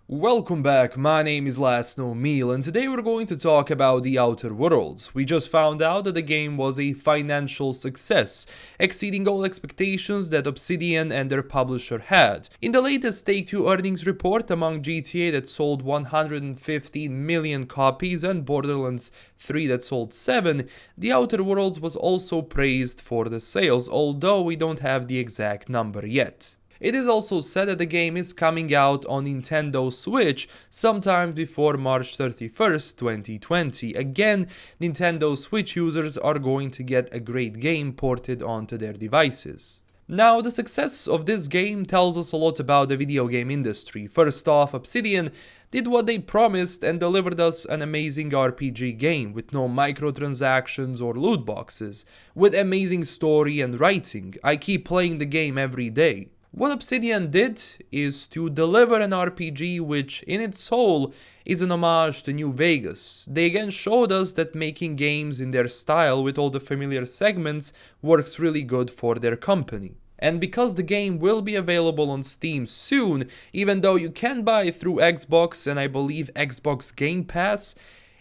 Welcome back, my name is LastKnownMeal and today we're going to talk about The Outer Worlds. We just found out that the game was a financial success, exceeding all expectations that Obsidian and their publisher had. In the latest Take-Two earnings report, among GTA that sold 115 million copies and Borderlands 3 that sold 7, The Outer Worlds was also praised for the sales, although we don't have the exact number yet. It is also said that the game is coming out on Nintendo Switch sometime before March 31st, 2020. Again, Nintendo Switch users are going to get a great game ported onto their devices. Now, the success of this game tells us a lot about the video game industry. First off, Obsidian did what they promised and delivered us an amazing RPG game with no microtransactions or loot boxes, with amazing story and writing. I keep playing the game every day. What Obsidian did is to deliver an RPG which, in its soul, is an homage to New Vegas. They again showed us that making games in their style with all the familiar segments works really good for their company. And because the game will be available on Steam soon, even though you can buy it through Xbox and I believe Xbox Game Pass,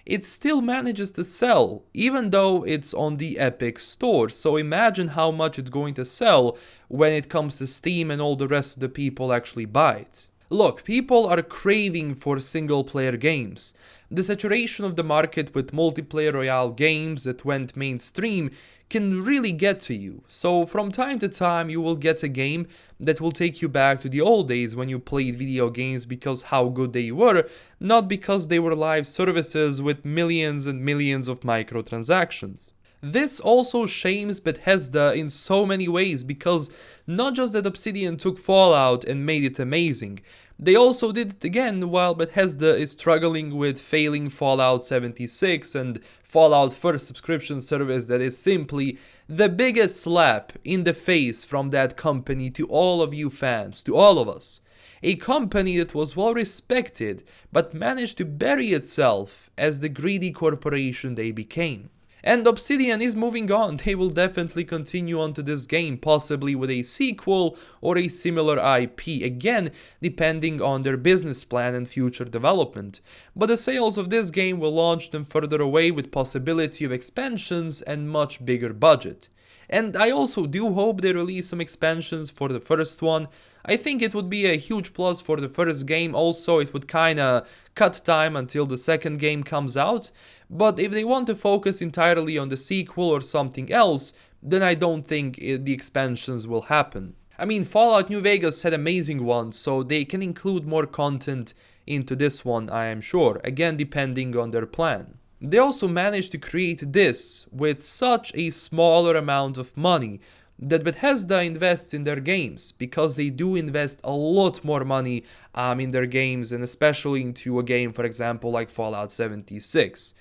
it still manages to sell, even though it's on the Epic Store. So imagine how much it's going to sell when it comes to Steam and all the rest of the people actually buy it. Look, people are craving for single-player games. The saturation of the market with multiplayer royale games that went mainstream can really get to you. So from time to time you will get a game that will take you back to the old days when you played video games because how good they were, not because they were live services with millions and millions of microtransactions. This also shames Bethesda in so many ways because not just that Obsidian took Fallout and made it amazing, they also did it again while Bethesda is struggling with failing Fallout 76 and Fallout First subscription service that is simply the biggest slap in the face from that company to all of you fans, to all of us. A company that was well respected but managed to bury itself as the greedy corporation they became. And Obsidian is moving on. They will definitely continue on to this game, possibly with a sequel or a similar IP, again depending on their business plan and future development. But the sales of this game will launch them further away with possibility of expansions and much bigger budget. And I also do hope they release some expansions for the first one. I think it would be a huge plus for the first game. Also, it would kinda cut time until the second game comes out. But if they want to focus entirely on the sequel or something else, then I don't think the expansions will happen. I mean, Fallout New Vegas had amazing ones, so they can include more content into this one, I am sure, again depending on their plan. They also managed to create this with such a smaller amount of money that Bethesda invests in their games, because they do invest a lot more money in their games, and especially into a game, for example, like Fallout 76.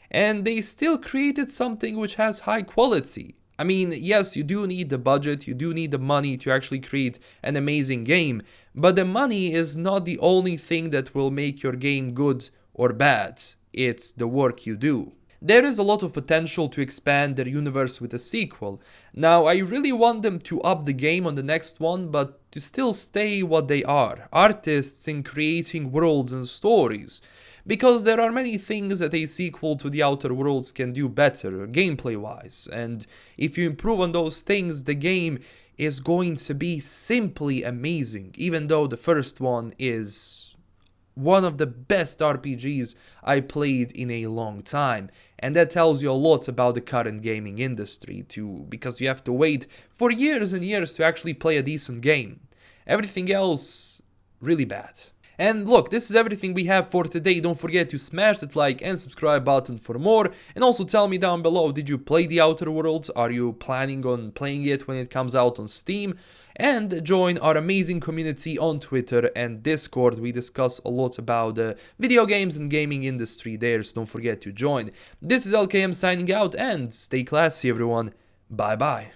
And they still created something which has high quality. I mean, yes, you do need the budget, you do need the money to actually create an amazing game, but the money is not the only thing that will make your game good or bad. It's the work you do. There is a lot of potential to expand their universe with a sequel. Now, I really want them to up the game on the next one, but to still stay what they are, artists in creating worlds and stories. Because there are many things that a sequel to The Outer Worlds can do better, gameplay-wise, and if you improve on those things, the game is going to be simply amazing, even though the first one is one of the best RPGs I played in a long time. And that tells you a lot about the current gaming industry too, because you have to wait for years and years to actually play a decent game. Everything else, really bad. And look, this is everything we have for today. Don't forget to smash that like and subscribe button for more. And also tell me down below, did you play The Outer Worlds? Are you planning on playing it when it comes out on Steam? And join our amazing community on Twitter and Discord. We discuss a lot about the video games and gaming industry there, so don't forget to join. This is LKM signing out, and stay classy everyone. Bye bye.